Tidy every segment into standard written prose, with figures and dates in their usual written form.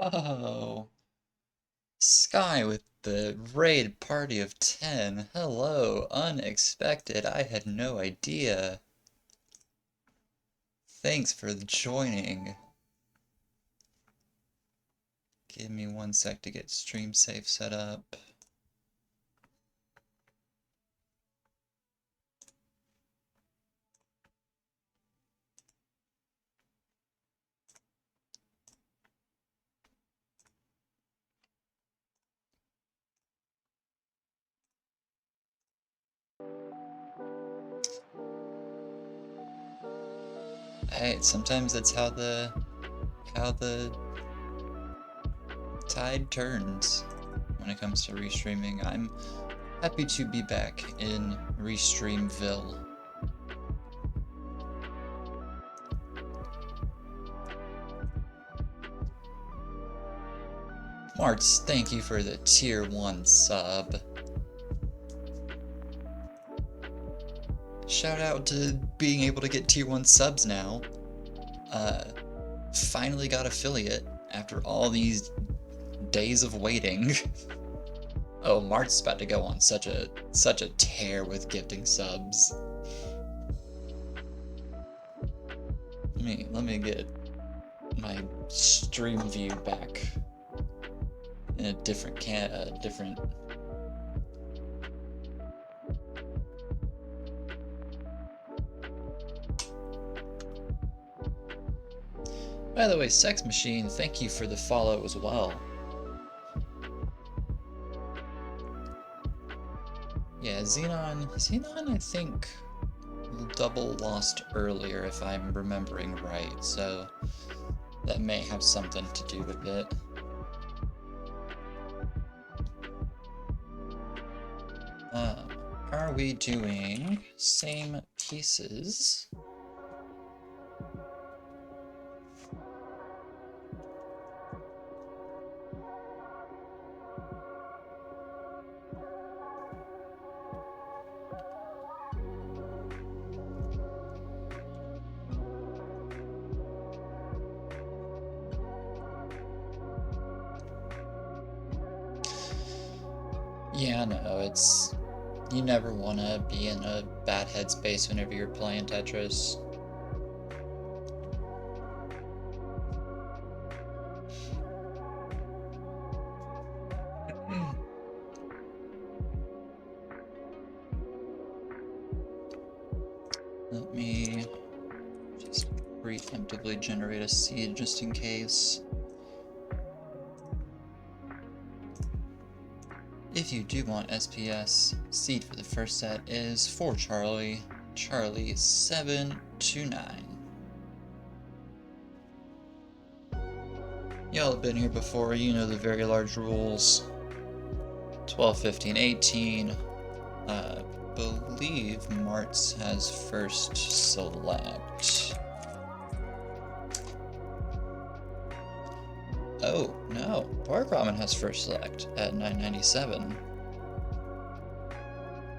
Oh, Sky with the raid party of 10. Hello, unexpected. I had no idea. Thanks for joining. Give me one sec to get stream safe set up. Hey, sometimes that's how the tide turns when it comes to restreaming. I'm happy to be back in Restreamville. Marts, thank you for the tier 1 sub. Shout out to being able to get tier 1 subs now. Finally got affiliate after all these days of waiting. Oh, March is about to go on such a tear with gifting subs. Let me get my stream view back in a different different. By the way, Sex Machine, thank you for the follow as well. Yeah, Xenon, I think double lost earlier if I'm remembering right, so that may have something to do with it. Are we doing same pieces? Yeah, no, it's... You never want to be in a bad headspace whenever you're playing Tetris. Let me just preemptively generate a seed just in case. If you do want SPS, seed for the first set is for Charlie 729. Y'all have been here before, you know the very large rules. 12, 15, 18. Believe Marts has first select. Oh, no. Porkramen has first select at 997.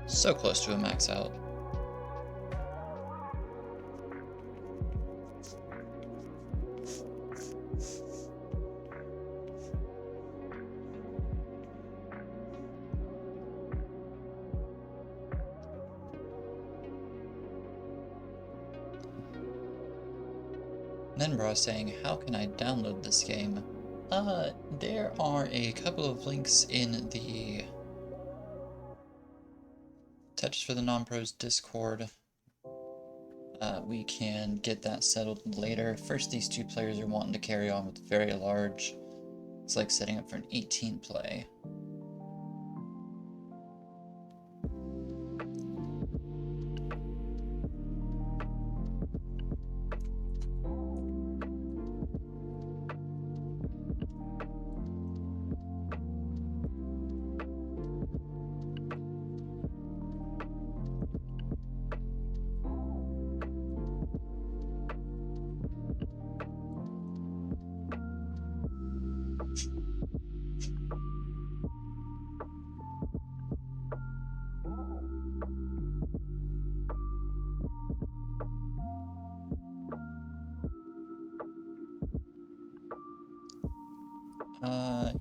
So close to a max out. Nenbra saying, how can I download this game? There are a couple of links in the Tetris for the Non-Pros Discord. We can get that settled later. First, these two players are wanting to carry on with very large. It's like setting up for an 18 play.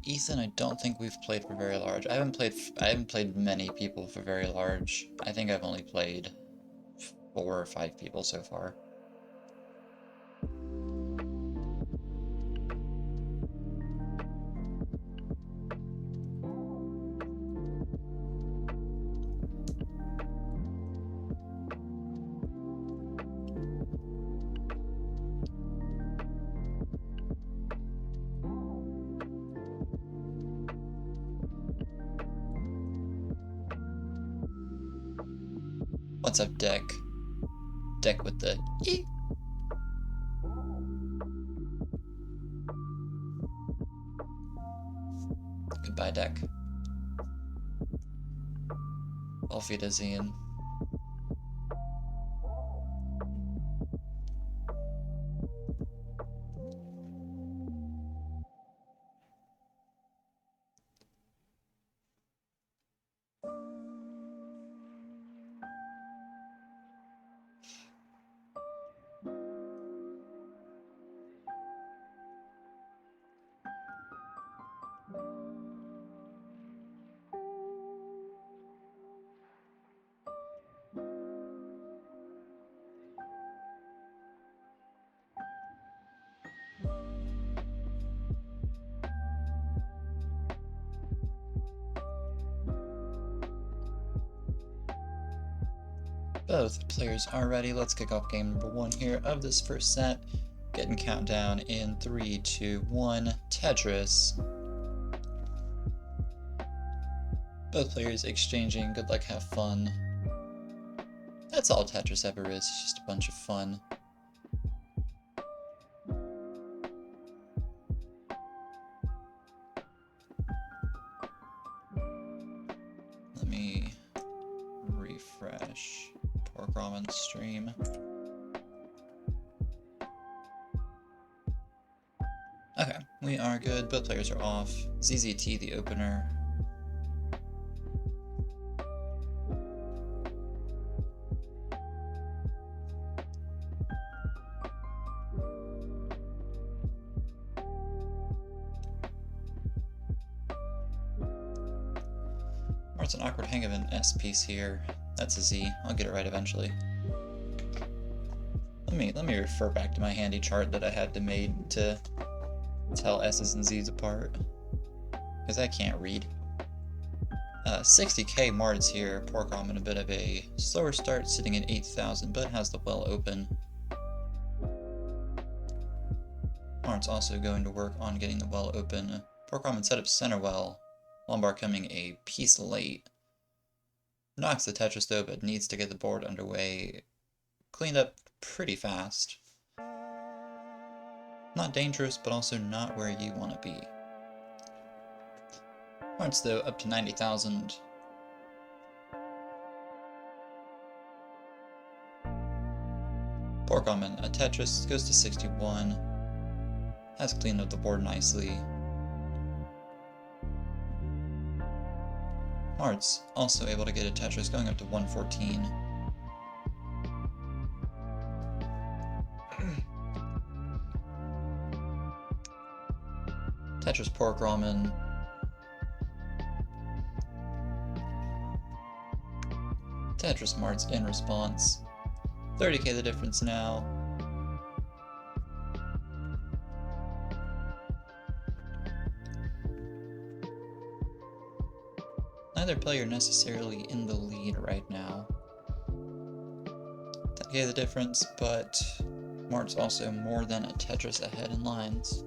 Ethan, I don't think we've played for very large. I haven't played many people for very large. I think I've only played 4 or 5 people so far. What's up, deck? Deck with the eek. Goodbye, deck. Auf Wiedersehen. Both players are ready. Let's kick off game number 1 here of this first set. Getting countdown in 3, 2, 1. Tetris. Both players exchanging. Good luck, have fun. That's all Tetris ever is. It's just a bunch of fun. Let me refresh porkramen stream. Okay, we are good. Both players are off. ZZT, the opener. It's an awkward hang of an S piece here. That's a Z. I'll get it right eventually. Let me refer back to my handy chart that I had to made to tell S's and Z's apart, because I can't read. 60k marts here. Porkramen a bit of a slower start, sitting at 8,000, but has the well open. Marts also going to work on getting the well open. Porkramen set up center well. Lombard coming a piece late. Knocks the Tetris though, but needs to get the board underway. Cleaned up pretty fast. Not dangerous, but also not where you want to be. Marts though up to 90,000. Porkramen, a Tetris, goes to 61. Has cleaned up the board nicely. Marts also able to get a Tetris, going up to 114. Tetris porkramen. Tetris marts in response. 30k the difference now. Neither player necessarily in the lead right now. 10k the difference, but Mart's also more than a Tetris ahead in lines.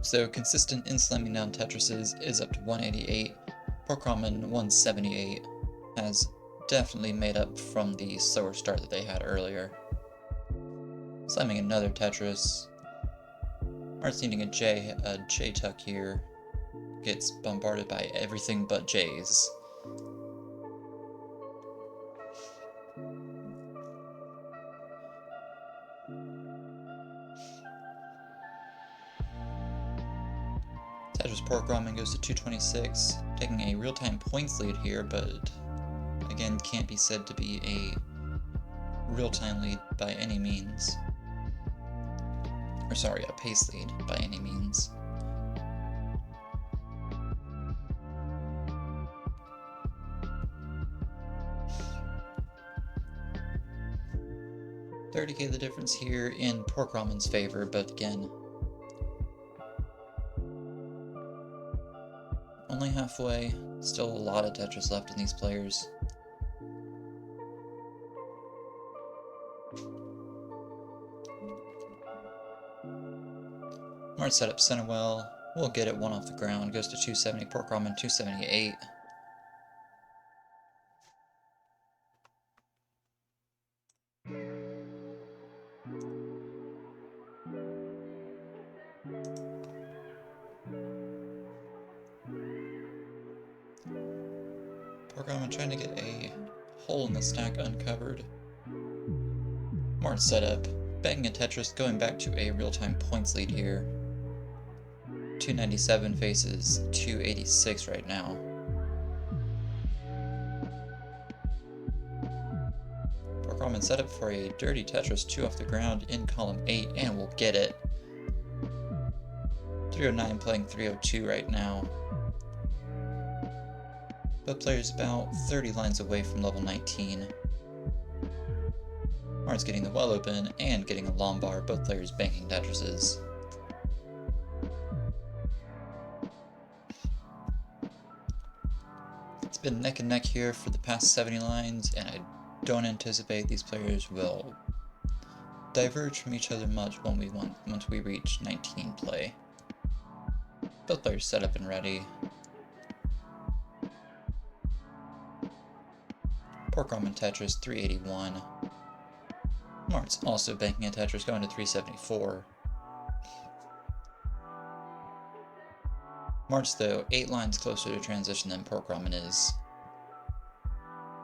So consistent in slamming down Tetrises is up to 188. Porkramen 178 has definitely made up from the slower start that they had earlier. Slamming another Tetris. Mart's needing a J tuck here. Gets bombarded by everything but J's. Tetris porkramen goes to 226, taking a real-time points lead here, but again can't be said to be a real-time lead by any means. Or sorry, a pace lead by any means. $30K the difference here in porkramen's favor, but again, only halfway. Still a lot of Tetris left in these players. Marts set up center well. We'll get it one off the ground. Goes to 270. Porkramen 278. Porkramen trying to get a hole in the stack uncovered. Marts set up. Banging a Tetris, going back to a real-time points lead here. 297 faces 286 right now. Porkramen set up for a dirty Tetris 2 off the ground in column 8, and we'll get it. 309 playing 302 right now. Both players about 30 lines away from level 19. Mart's getting the well open and getting a long bar, both players banking Tetrises. It's been neck and neck here for the past 70 lines, and I don't anticipate these players will diverge from each other much once we reach 19 play. Both players set up and ready. Porkramen Tetris 381. Mart's also banking a Tetris, going to 374. Mart's, though, 8 lines closer to transition than Porkramen is.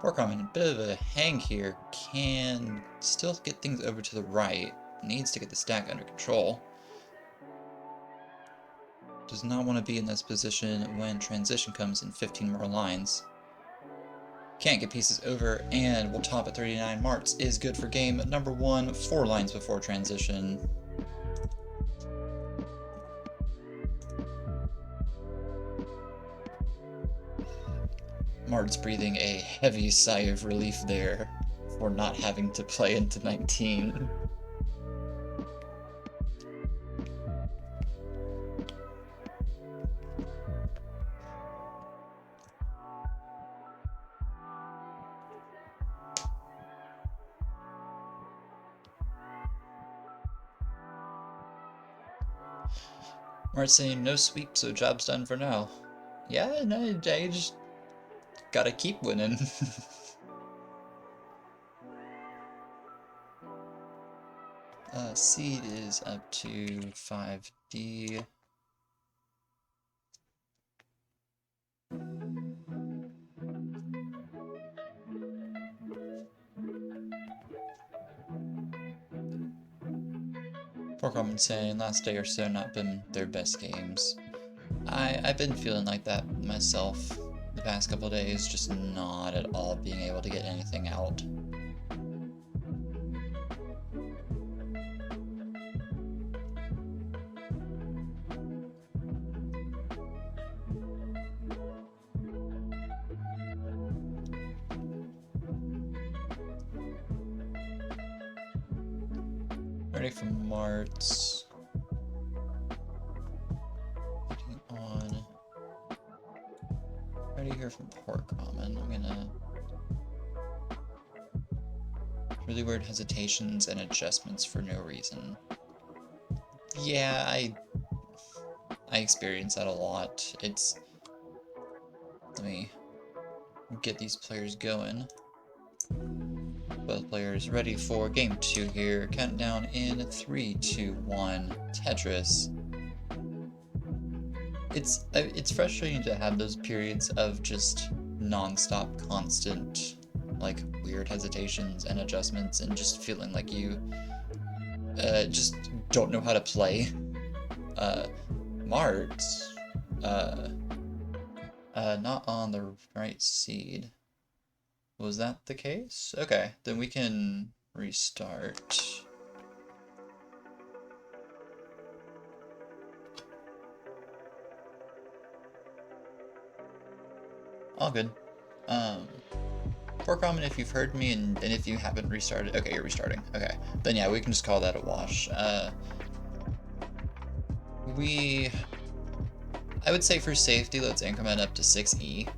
Porkramen, a bit of a hang here, can still get things over to the right. Needs to get the stack under control. Does not want to be in this position when transition comes in 15 more lines. Can't get pieces over, and we'll top at 39. Marts is good for game number 1, 4 lines before transition. Mart's breathing a heavy sigh of relief there for not having to play into 19. Mart's saying no sweep, so job's done for now. Yeah, no, I just gotta keep winning. Seed is up to 5D. Porkramen saying last day or so not been their best games. I've been feeling like that myself the past couple of days, just not at all being able to get anything out. Ready for Marts. Getting on. Ready here from Porkramen. I'm gonna. Really weird hesitations and adjustments for no reason. Yeah, I experience that a lot. It's. Let me get these players going. Both players ready for game 2 here. Countdown in 3, 2, 1. Tetris. It's frustrating to have those periods of just non-stop, constant, like, weird hesitations and adjustments, and just feeling like you just don't know how to play. Marts, not on the right seed. Was that the case? Okay, then we can restart. All good. Porkramen, if you've heard me, and if you haven't restarted, okay, you're restarting. Okay, then yeah, we can just call that a wash. I would say for safety, let's increment up to 6E,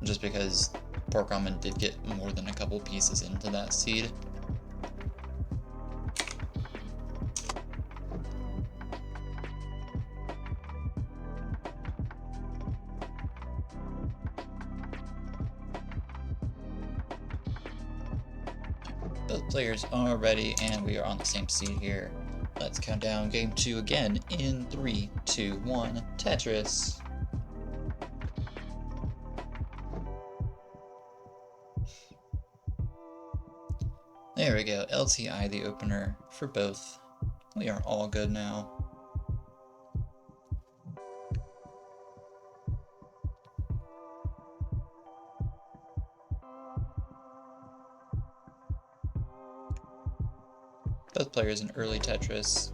just because porkramen did get more than a couple pieces into that seed. Both players are ready, and we are on the same seed here. Let's count down game 2 again in 3, 2, 1, Tetris. There we go, LTI the opener for both. We are all good now. Both players in early Tetris.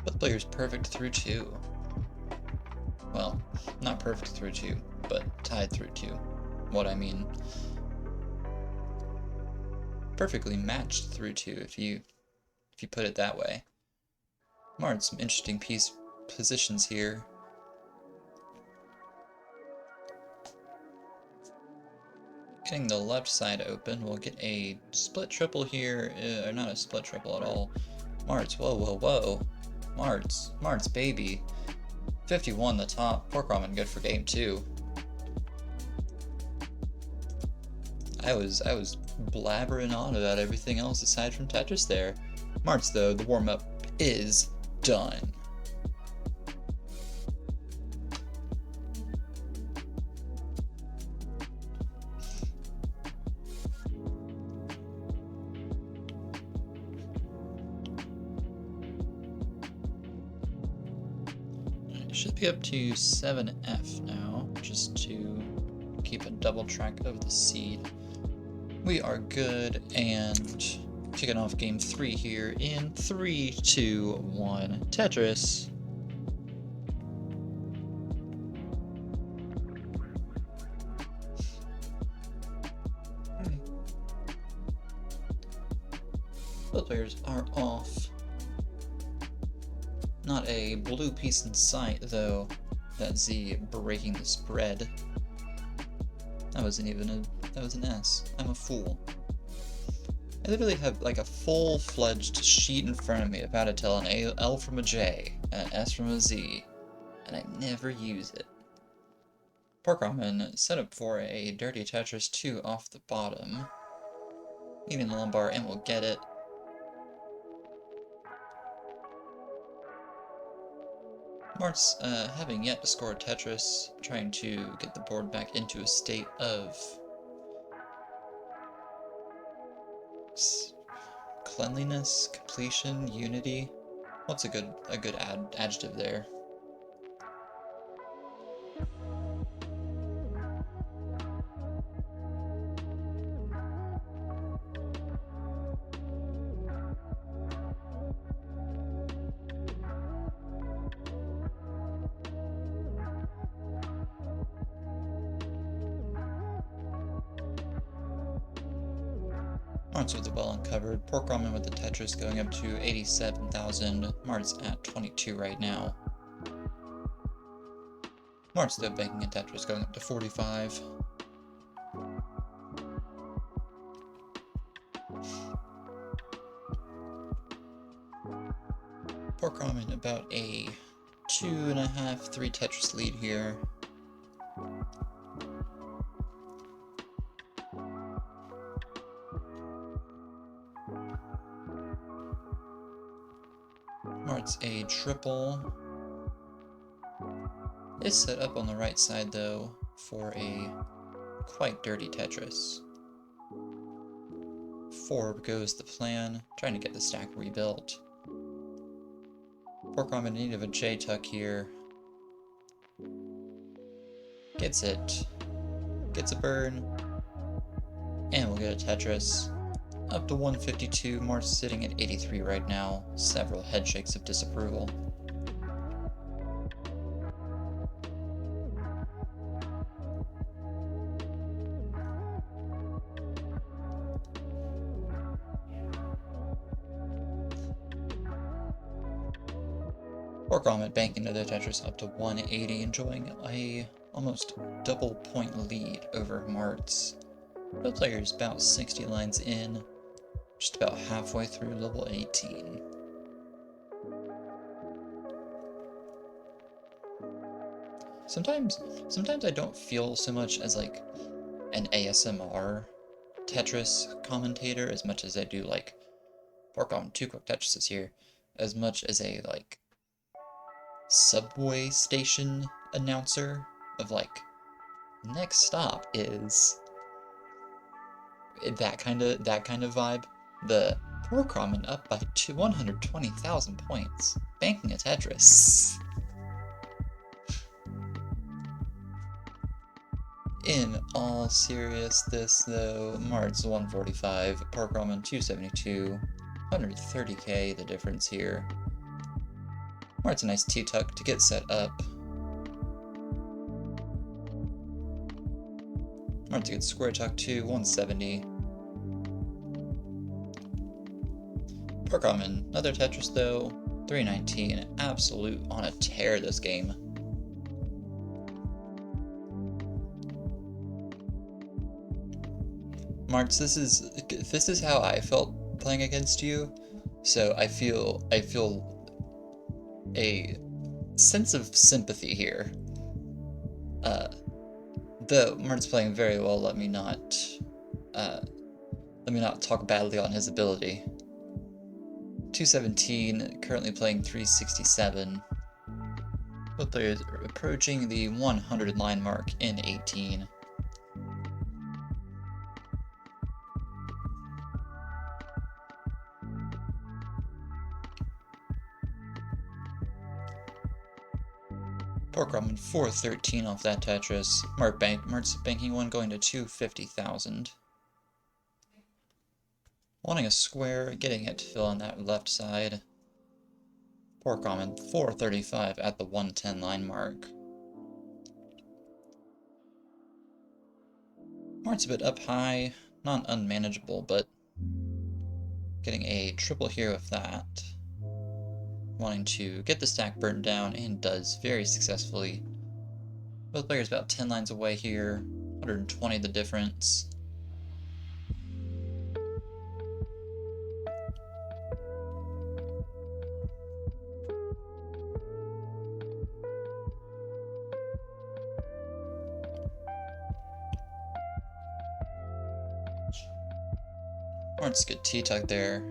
Both players perfect through 2. Well, not perfect through 2, but tied through 2. What I mean, perfectly matched through 2 if you put it that way. Marred some interesting positions here. Getting the left side open, we'll get a split triple here, or not a split triple at all. Marts, whoa, whoa, whoa. Marts, baby. 51 the top, porkramen good for game 2. I was blabbering on about everything else aside from Tetris there. Marts though, the warm-up is done. Should be up to 7F now, just to keep a double track of the seed. We are good, and kicking off game 3 here in 3, 2, 1, Tetris. Both players are off. Not a blue piece in sight, though. That Z breaking the spread. That wasn't even that was an S. I'm a fool. I literally have like a full-fledged sheet in front of me of how to tell an L from a J and an S from a Z, and I never use it. Porkramen set up for a dirty Tetris 2 off the bottom. Leaving the lumbar, and we'll get it. Marts, having yet to score Tetris, trying to get the board back into a state of cleanliness, completion, unity. What's a good adjective there? Marts with the well uncovered, porkramen with the Tetris going up to 87,000, Marts at 22 right now. Marts though banking a Tetris going up to 45. Porkramen about a 2.5, 3 Tetris lead here. Marts a triple. Is set up on the right side though for a quite dirty Tetris. 4 goes the plan, trying to get the stack rebuilt. porkramen in need of a J-tuck here. Gets it. Gets a burn. And we'll get a Tetris. Up to 152, Mart's sitting at 83 right now. Several head shakes of disapproval. porkramen banking another Tetris up to 180, enjoying a almost double point lead over Marts. Both players about 60 lines in, just about halfway through level 18. Sometimes I don't feel so much as like an ASMR Tetris commentator as much as I do like porkramen 2 quick Tetrises here, as much as a like subway station announcer of like next stop is that kind of vibe. The porkramen up by 120,000 points, banking a Tetris. In all seriousness though, Marts 145, porkramen 272, 130k the difference here. Mart's a nice T-tuck to get set up. Mart's a good square tuck too, 170. porkramen, another Tetris though, 319, absolute on a tear this game. Marts, this is how I felt playing against you, so I feel a sense of sympathy here. Though Mart's playing very well, let me not talk badly on his ability. 217, currently playing 367. Both players are approaching the 100 line mark in 18. porkramen 413 off that Tetris. Mart's banking one going to 250,000. Wanting a square, getting it to fill on that left side. porkramen 435 at the 110 line mark. Mart's a bit up high, not unmanageable, but getting a triple here with that. Wanting to get the stack burned down, and does very successfully. Both players about 10 lines away here, 120 the difference. Mart's good T-tuck there.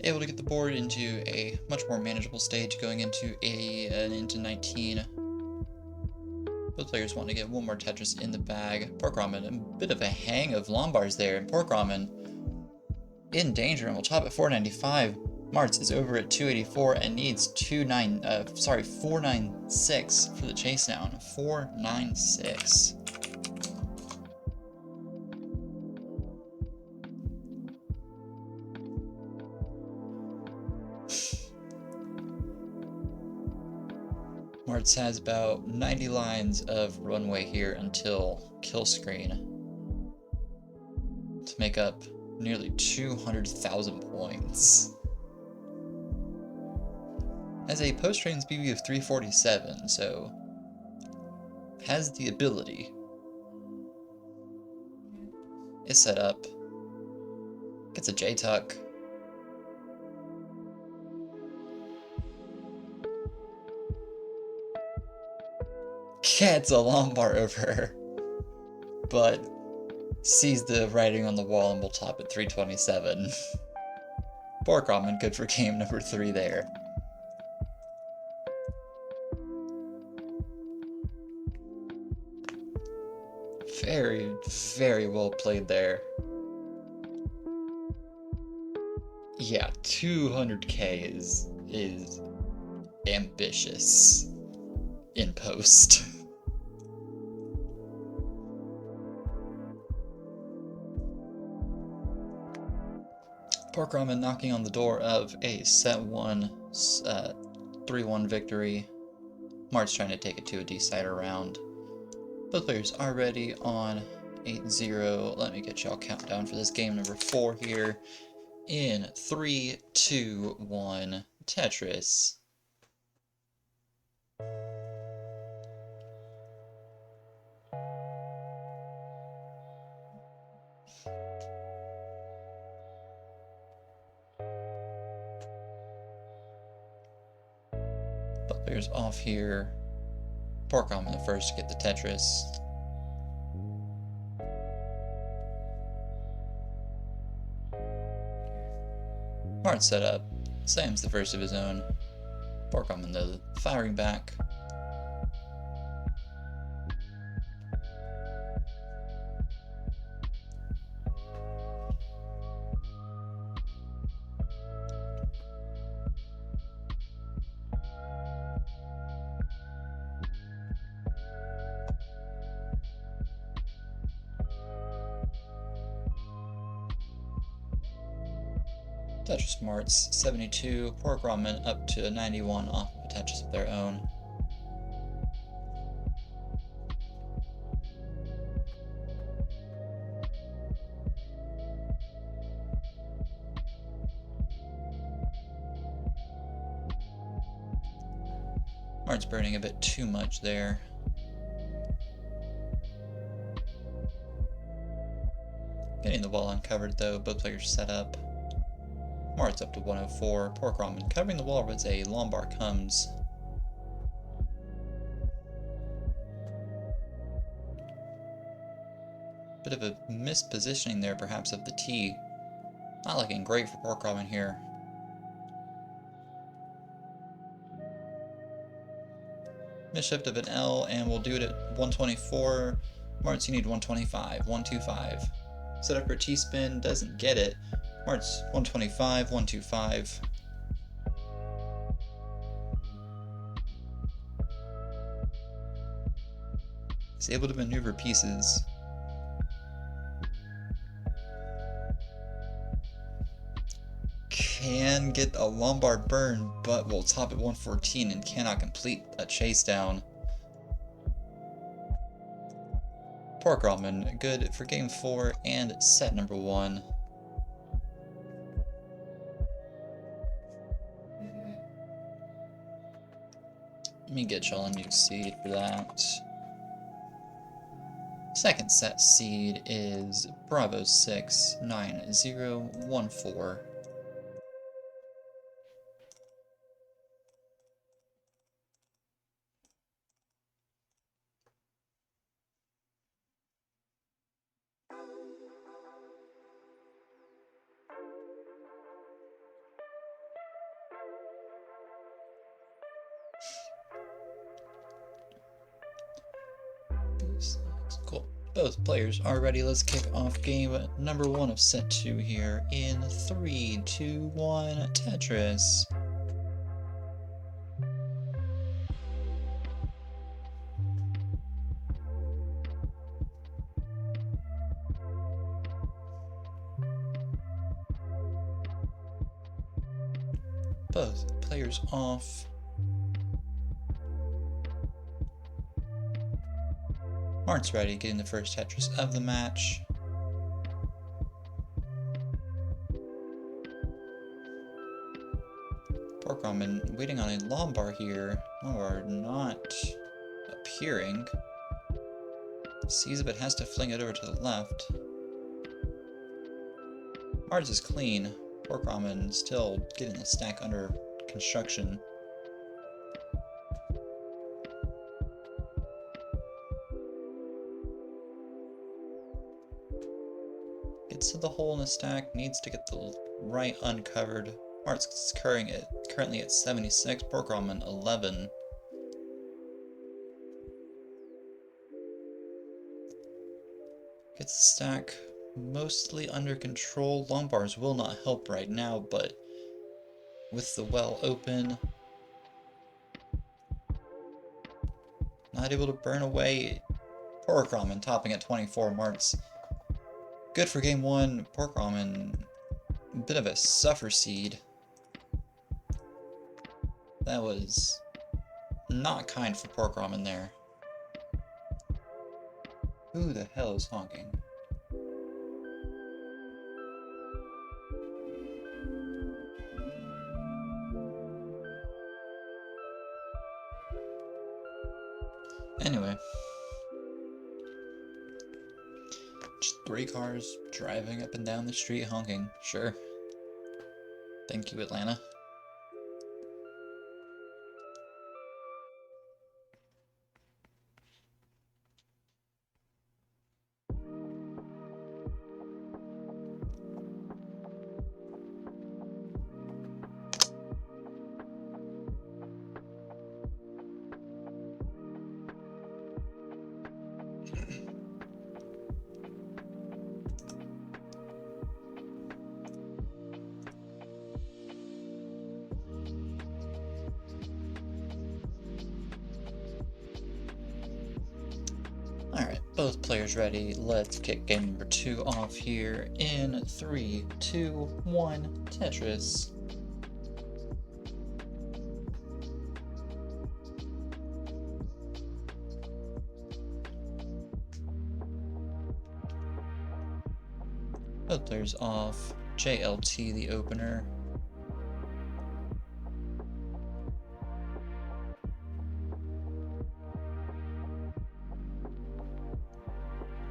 Able to get the board into a much more manageable stage going into 80 and into 19. Both players want to get one more Tetris in the bag. porkramen, a bit of a hang of Lombards there, and porkramen in danger and will top at 495. Marts is over at 284 and needs 496 for the chase down. 496. Marts has about 90 lines of runway here until kill screen to make up nearly 200,000 points. Has a post-trains BB of 347, so has the ability. Is set up. Gets a J-tuck. Gets a Lombard over, but sees the writing on the wall and will top at 327. porkramen, good for game number 3 there. Very, very well played there. Yeah, 200k is ambitious in post. Porkramen knocking on the door of a set 1 3-1 victory. Mart's trying to take it to a decider round. Both players are ready on 8-0. Let me get y'all countdown for this game number 4 here. In 3, 2, 1, Tetris. Both players off here. Porkramen the first to get the Tetris. Mart set up. Sam's the first of his own. Porkramen the firing back. Tetris Marts 72, Porkramen up to 91 off of a Tetris of their own. Mart's burning a bit too much there. Getting the wall uncovered though, both players set up. Mart's up to 104, Porkramen covering the wall as a Lombard comes. Bit of a mispositioning there perhaps of the T. Not looking great for Porkramen here. Misshift of an L, and we'll do it at 124. Mart's, you need 125, 125. Set up for T-spin, doesn't get it. Mart's 125, 125. He's able to maneuver pieces. Can get a Lombard burn, but will top at 114 and cannot complete a chase down. Porkramen, good for game 4 and set number 1. Let me get y'all a new seed for that. Second set seed is Bravo 69014. Cool. Both players are ready. Let's kick off game number 1 of set 2 here in 3, 2, 1, Tetris. Both players off. Mart's ready, getting the first Tetris of the match. Porkramen waiting on a Lombard here. Lombard not appearing. Sees it but has to fling it over to the left. Mart's is clean. Porkramen still getting the stack under construction. Gets to the hole in the stack, needs to get the right uncovered. Mart's currently at 76, Porkramen 11. Gets the stack mostly under control. Long bars will not help right now, but with the well open, not able to burn away. Porkramen topping at 24 marts. Good for game one. Porkramen, a bit of a suffer seed. That was not kind for Porkramen there. Who the hell is honking? Anyway. Just 3 cars driving up and down the street honking. Sure. Thank you, Atlanta. Alright, both players ready. Let's kick game number 2 off here in 3, 2, 1, Tetris. Both players off. JLT, the opener.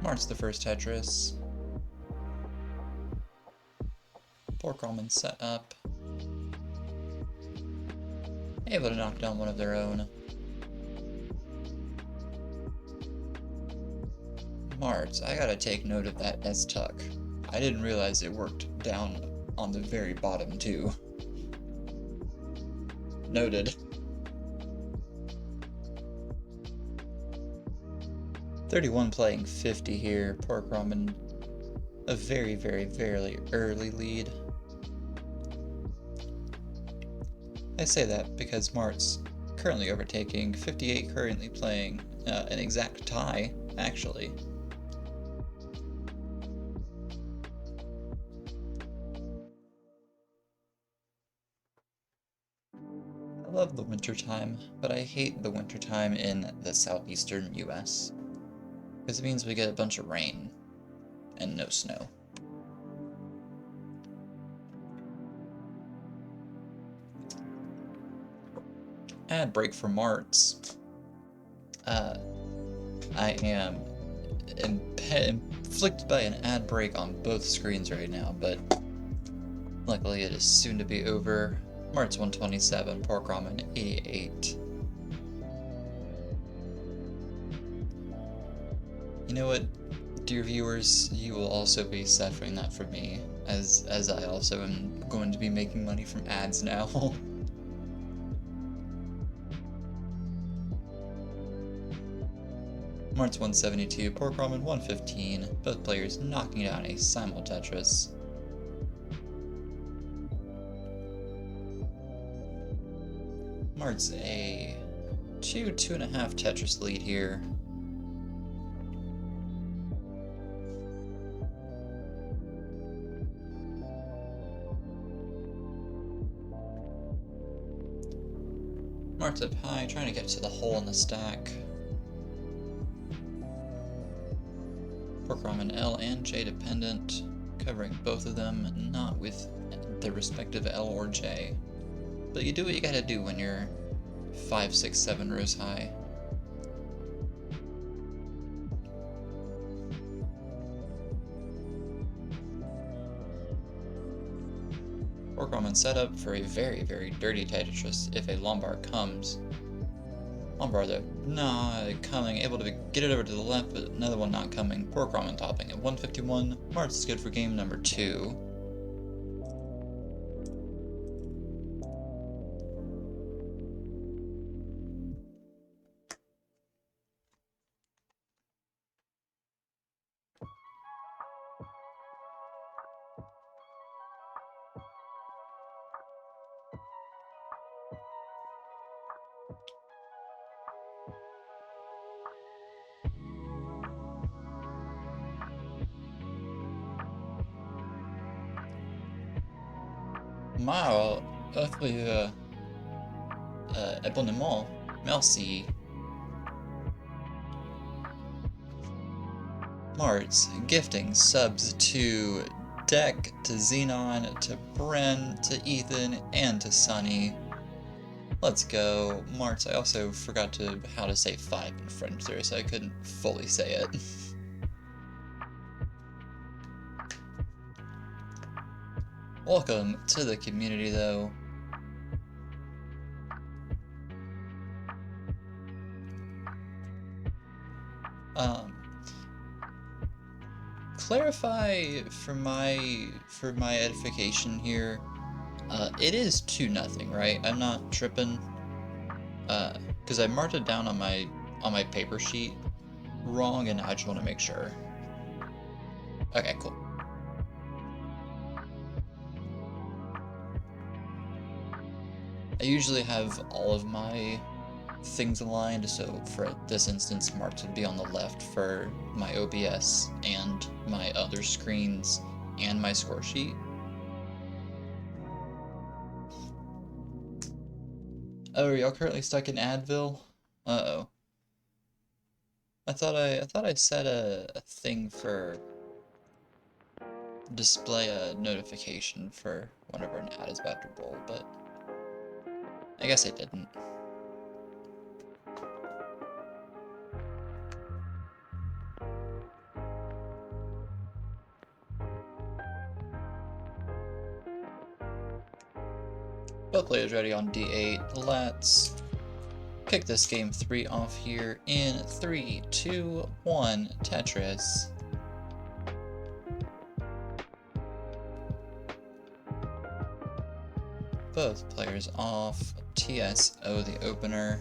Marts the first Tetris. Porkramen set up. Able to knock down one of their own. Marts, I gotta take note of that S-tuck. I didn't realize it worked down on the very bottom too. Noted. 31 playing 50 here. Porkramen, a very, very early lead. I say that because Mart's currently overtaking, 58 currently playing an exact tie, actually. I love the wintertime, but I hate the wintertime in the southeastern US. Because it means we get a bunch of rain and no snow. Ad break for Marts. I am inflicted by an ad break on both screens right now, but luckily it is soon to be over. Marts 127, Porkramen 88. You know what, dear viewers, you will also be suffering that from me, as I also am going to be making money from ads now. Marts 172, Porkramen 115, both players knocking down a simul Tetris. Marts a 2.5 Tetris lead here. Marts up high, trying to get to the hole in the stack. Porkramen L and J dependent, covering both of them, not with their respective L or J. But you do what you gotta do when you're 5, 6, 7 rows high. Porkramen set up for a very dirty Tetris if a Lombard comes. Lombard though, not coming, able to get it over to the left, but another one not coming. Porkramen topping at 151. Marts is good for game number 2. Wow, abonnement. Merci. Marts, gifting subs to Deck, to Xenon, to Bren, to Ethan, and to Sunny. Let's go. Marts, I also forgot how to say 5 in French there, so I couldn't fully say it. Welcome to the community, though. Clarify for my edification here. It is 2-0, right? I'm not tripping. Because I marked it down on my paper sheet wrong, and I just want to make sure. Okay, cool. I usually have all of my things aligned, so for this instance, marks would be on the left for my OBS and my other screens and my score sheet. Oh, are y'all currently stuck in Advil? Uh-oh. I thought I set a thing for display a notification for whenever an ad is about to roll, but I guess I didn't. Both players ready on D8. Let's kick this game 3 off here in 3, 2, 1, Tetris. Both players off. TSO the opener.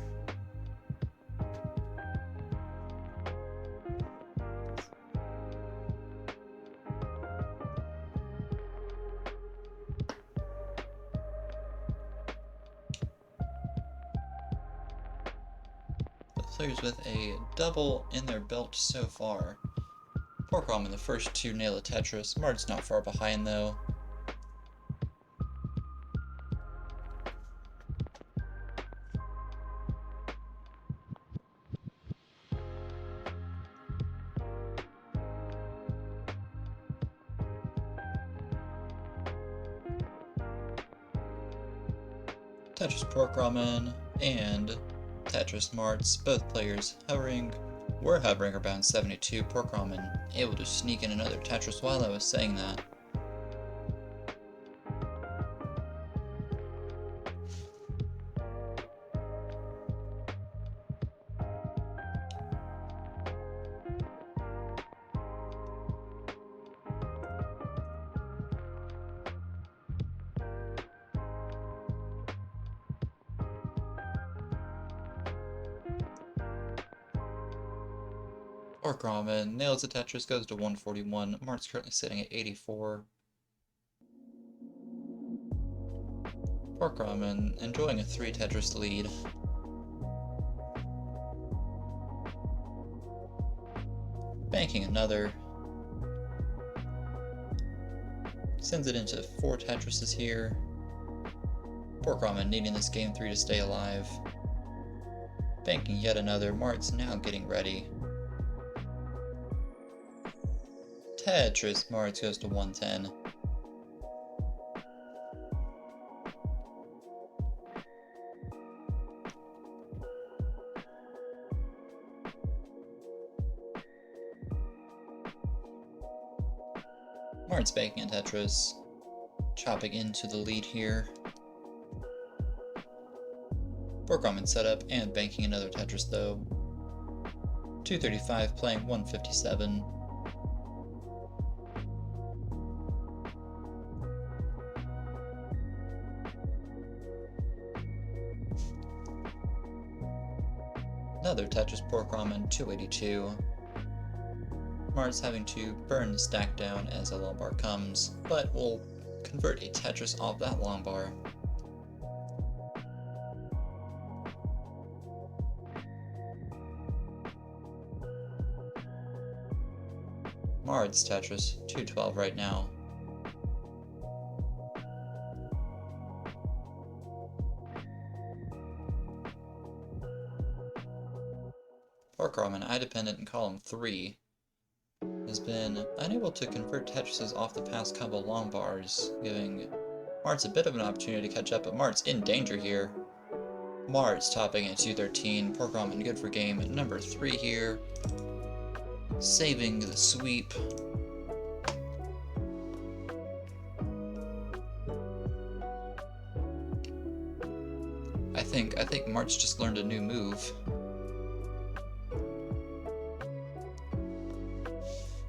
Players with a double in their belt so far. Porkramen, the first to nail a Tetris. Mart's not far behind though. Tetris Porkramen and Tetris Marts, both players were hovering around 72. Porkramen able to sneak in another Tetris while I was saying that. Porkramen nails the Tetris, goes to 141. Mart's currently sitting at 84. Porkramen enjoying a 3 Tetris lead. Banking another. Sends it into 4 Tetrises here. Porkramen needing this game 3 to stay alive. Banking yet another. Mart's now getting ready. Tetris Marts goes to 110. Mart's banking a Tetris, chopping into the lead here. Porkramen setup and banking another Tetris though. 235 playing 157. Another Tetris Porkramen 282. Mart's having to burn the stack down as a long bar comes, but will convert a Tetris off that long bar. Mart's Tetris 212 right now. porkramen, eye-dependent in column 3, has been unable to convert Tetrises off the past couple long bars, giving marts a bit of an opportunity to catch up, but marts in danger here. Marts topping at 213, porkramen good for game number 3 here, saving the sweep. I think Marts just learned a new move.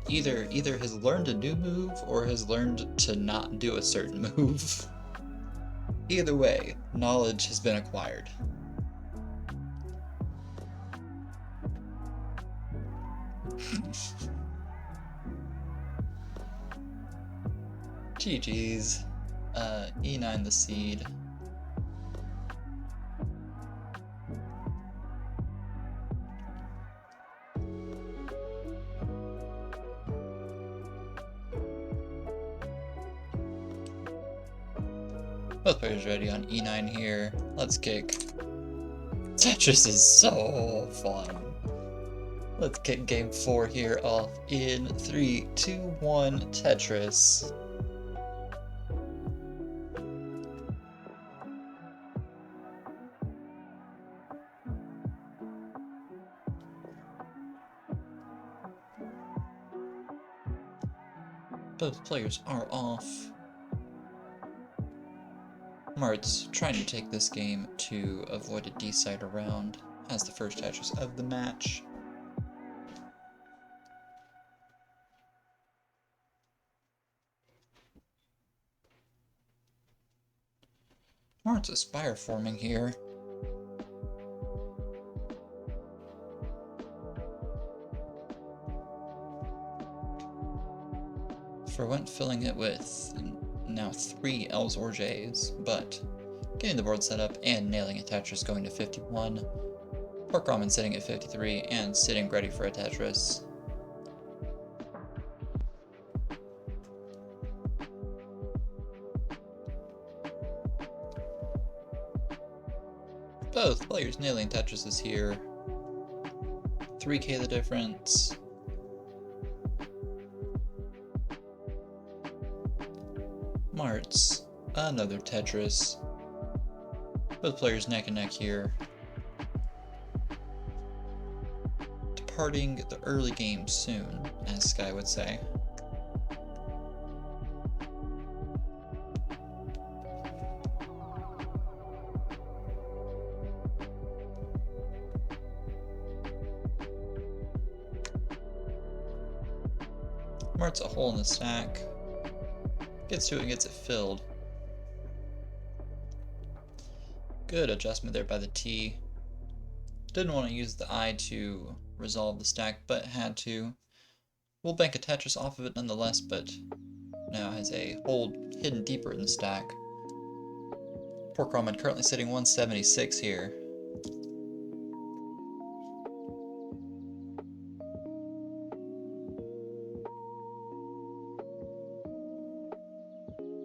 Either has learned a new move or has learned to not do a certain move. Either way, knowledge has been acquired. GG's. E9 the seed. Both players ready on E9 here. Let's kick. Tetris is so fun. Let's kick game 4 here off in 3, 2, 1, Tetris. Both players are off. Marts trying to take this game to avoid a D-side around as the first Tetris of the match. Marts Aspire forming here. Forwent filling it with now 3 L's or J's, but getting the board set up and nailing a Tetris going to 51. porkramen sitting at 53 and sitting ready for a Tetris. Both players nailing Tetrises here. 3k the difference. Marts, another Tetris. Both players neck and neck here. Departing the early game soon, as Sky would say. Marts a hole in the stack. Gets to it and gets it filled. Good adjustment there by the T. Didn't want to use the I to resolve the stack, but had to. We'll bank a Tetris off of it nonetheless, but now has a hole hidden deeper in the stack. porkramen currently sitting 176 here.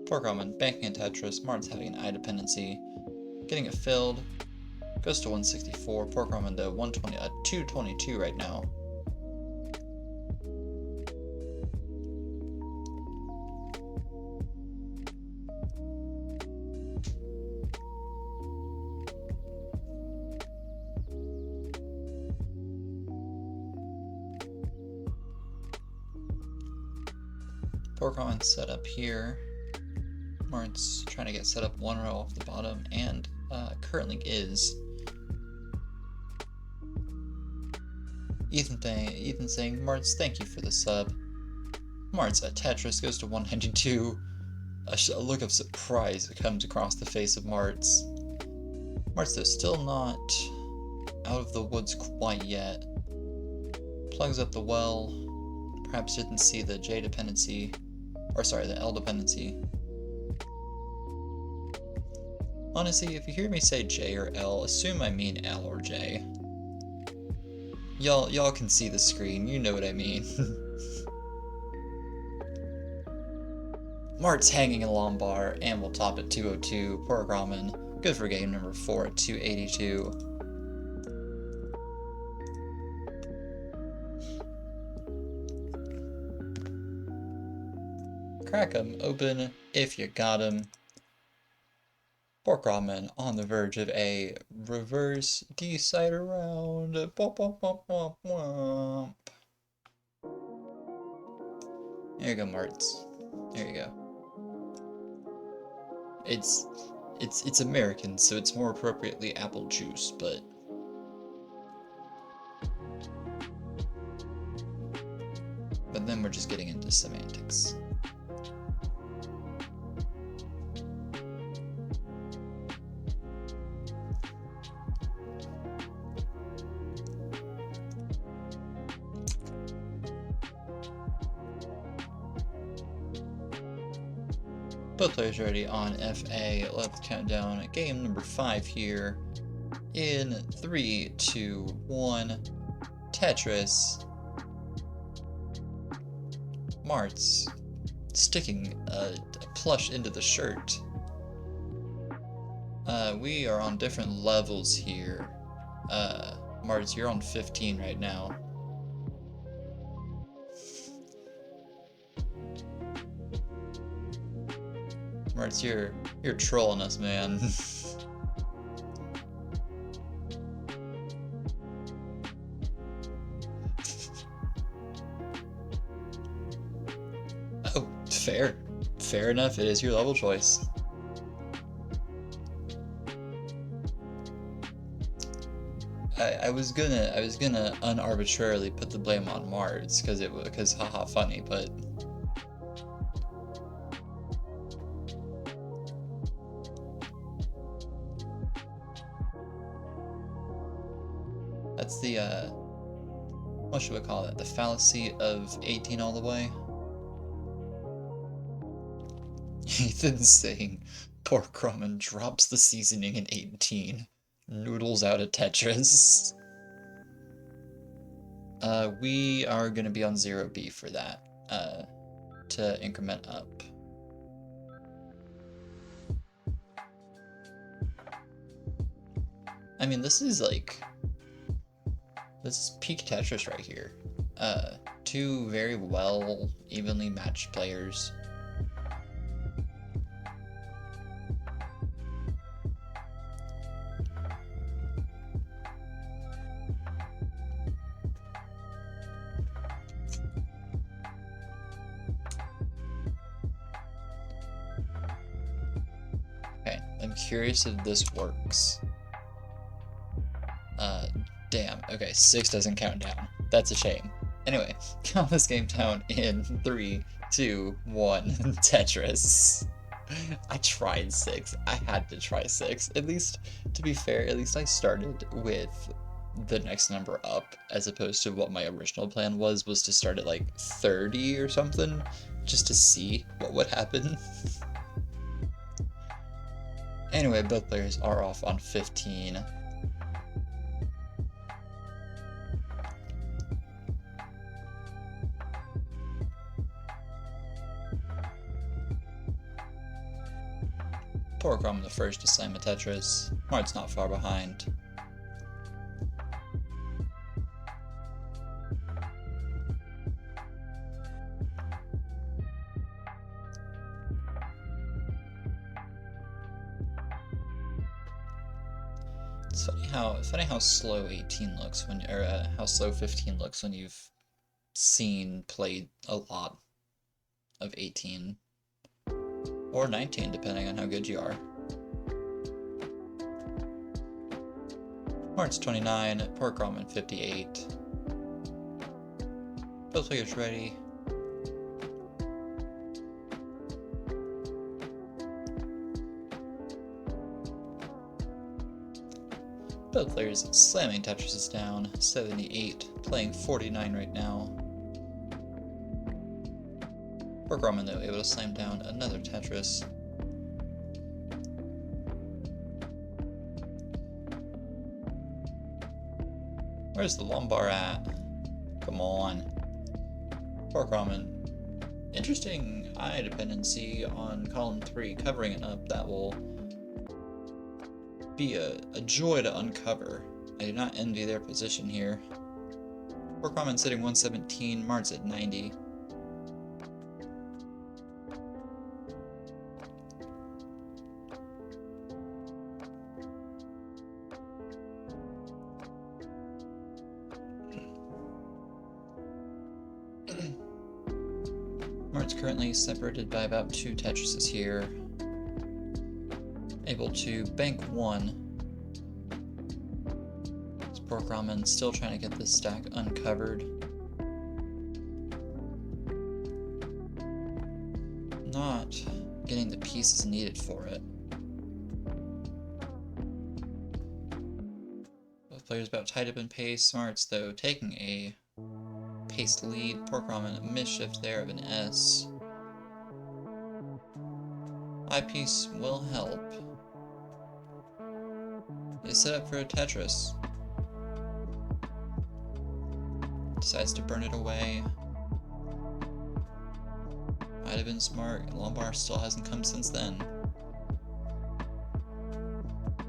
porkramen banking a Tetris, Marts having an I dependency, getting it filled, goes to 164, porkramen to 222 right now. porkramen set up here. Marts trying to get set up one row off the bottom, and currently is. Ethan saying, Marts, thank you for the sub. Marts at Tetris goes to 192. A look of surprise comes across the face of Marts. Marts, though, still not out of the woods quite yet. Plugs up the well. Perhaps didn't see the J dependency, or sorry, the L dependency. Honestly, if you hear me say J or L, assume I mean L or J. Y'all can see the screen, you know what I mean. Marts hanging a long bar, and we'll top at 202. porkramen, good for game number 4 at 282. Crack 'em open if you got 'em. Porkramen on the verge of a reverse D-cider round. Bwomp, bwomp, bwomp, bwomp, bwomp. There you go, Marts. There you go. It's American, so it's more appropriately apple juice, but then we're just getting into semantics. Both players ready on FA. Let's count down game number 5 here. In 3, 2, 1. Tetris. Marts. Sticking a plush into the shirt. We are on different levels here. Marts, you're on 15 right now. Marts, you're trolling us, man. Oh, fair. Fair enough, it is your level choice. I was gonna unarbitrarily put the blame on Marts because haha funny, but that's the what should we call it? The fallacy of 18 all the way. Ethan's saying porkramen drops the seasoning in 18. Noodles out of Tetris. We are gonna be on 0B for that, to increment up. I mean, this is peak Tetris right here. Two very well, evenly matched players. Okay, I'm curious if this works. Damn. Okay, 6 doesn't count down. That's a shame. Anyway, count this game down in 3, 2, 1. Tetris. I tried 6. I had to try 6. At least, to be fair, at least I started with the next number up, as opposed to what my original plan was to start at like 30 or something, just to see what would happen. Anyway, both players are off on 15. Porkramen the first to slam a Tetris. Mart's not far behind. It's funny how slow 18 looks when, or how slow 15 looks when you've played a lot of 18. Or 19, depending on how good you are. Marts 29, porkramen 58. Both players ready. Both players slamming Tetris down. 78, playing 49 right now. Porkramen, though, able to slam down another Tetris. Where's the lumbar at? Come on. Porkramen. Interesting eye dependency on column 3, covering it up. That will be a joy to uncover. I do not envy their position here. Porkramen sitting 117, Marts at 90. currently separated by about 2 Tetrises here. Able to bank 1. This porkramen still trying to get this stack uncovered. Not getting the pieces needed for it. Both players about tied up in pace. Marts, though, taking a pace lead. Porkramen a misshift there of an S. Eyepiece will help. They set up for a Tetris. Decides to burn it away. Might have been smart. Lombard still hasn't come since then.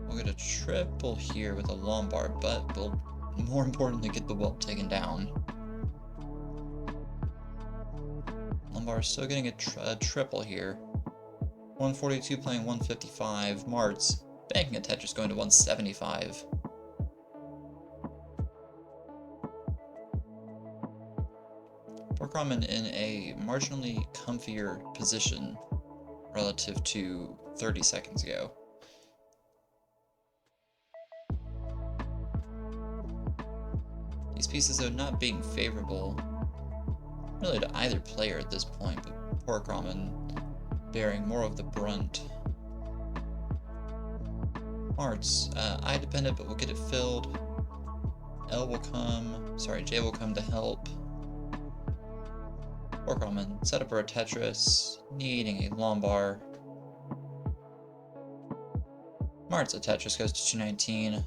We'll get a triple here with a Lombard, but we'll more importantly get the whelp taken down. Lombard still getting a triple here. 142 playing 155. Marts banking a Tetris going to 175. Porkramen in a marginally comfier position relative to 30 seconds ago. These pieces, though, not being favorable really to either player at this point, but Porkramen bearing more of the brunt. Marts, eye dependent, but we'll get it filled. J will come to help. Porkramen set up for a Tetris, needing a Lombard. Marts, a Tetris goes to 219.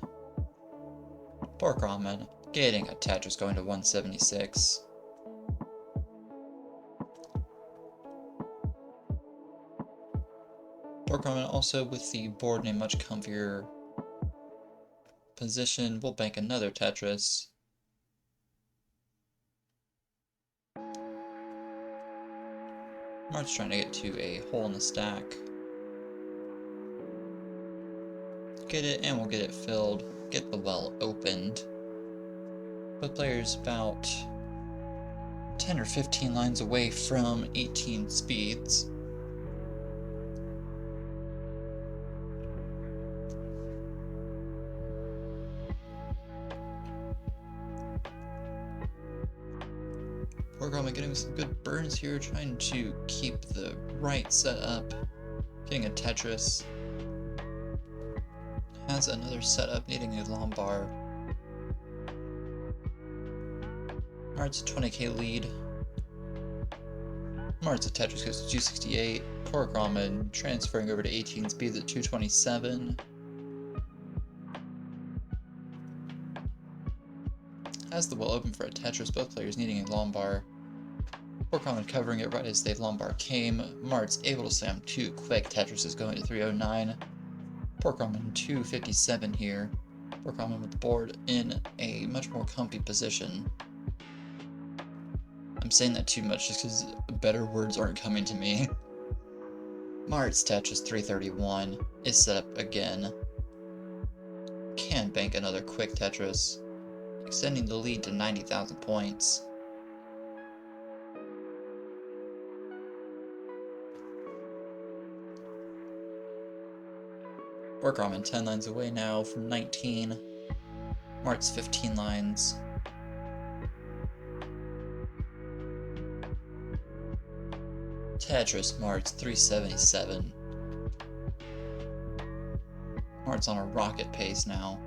Porkramen getting a Tetris going to 176. Porkramen also with the board in a much comfier position. We'll bank another Tetris. Mart's trying to get to a hole in the stack. Get it, and we'll get it filled. Get the well opened. Both players about 10 or 15 lines away from 18 speeds. Porkramen getting some good burns here, trying to keep the right set up. Getting a Tetris. Has another setup, needing a Lombard. Mart's a 20k lead. Mart's a Tetris goes to 268. Porkramen transferring over to 18 speeds at 227. Has the well open for a Tetris, both players needing a Lombard. Porkramen covering it right as the Lombard came. Mart's able to slam 2 quick Tetrises going to 309. Porkramen 257 here. Porkramen with the board in a much more comfy position. I'm saying that too much just because better words aren't coming to me. Mart's Tetris 331 is set up again. Can bank another quick Tetris, extending the lead to 90,000 points. Porkramen 10 lines away now from 19. Mart's 15 lines. Tetris Mart's 377. Mart's on a rocket pace now.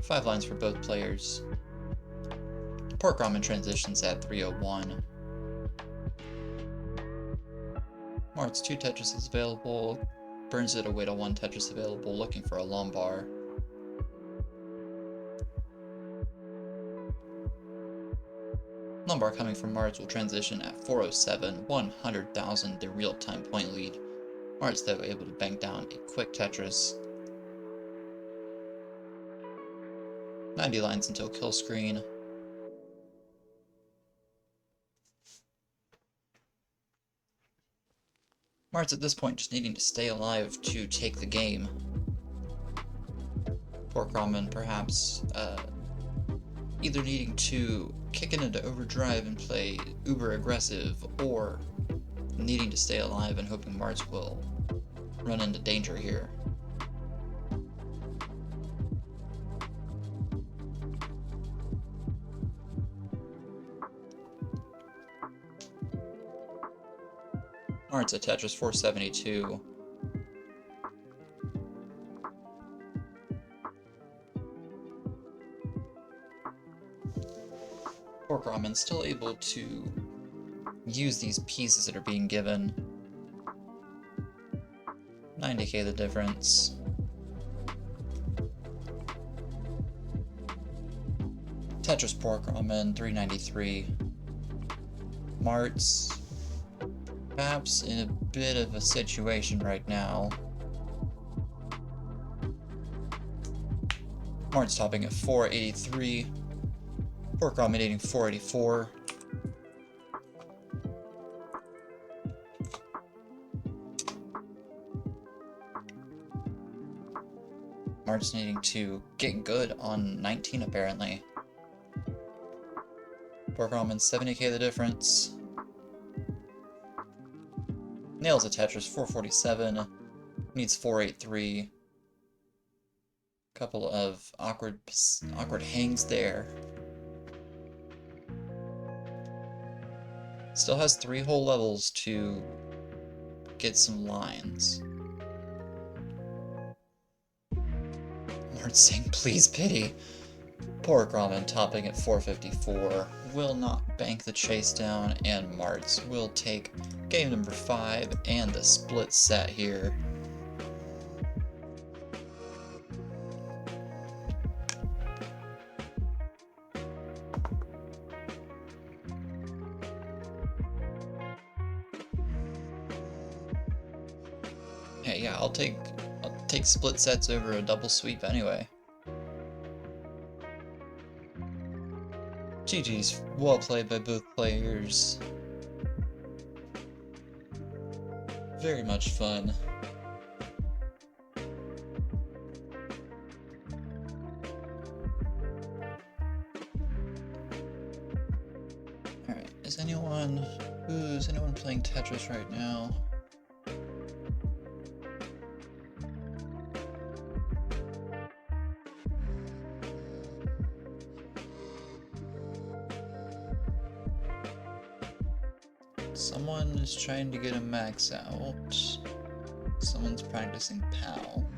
5 lines for both players. Porkramen transitions at 301. Mart's 2 Tetrises available, burns it away to 1 Tetris available, looking for a Lombard. Lombard coming from Mart's will transition at 407, 100,000, the real-time point lead. Mart's though able to bank down a quick Tetris. 90 lines until kill screen. Mart's at this point just needing to stay alive to take the game. Porkramen perhaps either needing to kick it into overdrive and play uber aggressive, or needing to stay alive and hoping marts will run into danger here. Marts at Tetris 472. Porkramen still able to use these pieces that are being given. 90k the difference. Tetris porkramen 393. Marts perhaps in a bit of a situation right now. Marts topping at 483. Porkramen hitting 484. Marts needing to get good on 19 apparently. Porkramen 70k the difference. Nails a Tetris 447. Needs 483. Couple of awkward hangs there. Still has 3 whole levels to get some lines. Marts saying, please pity. Porkramen topping at 454. Will not bank the chase down, and Marts will take game number 5 and the split set here. Hey, yeah, I'll take split sets over a double sweep anyway. GG's, well played by both players. Very much fun. Alright, who's anyone playing Tetris right now? Someone is trying to get a max out. Someone's practicing PAL.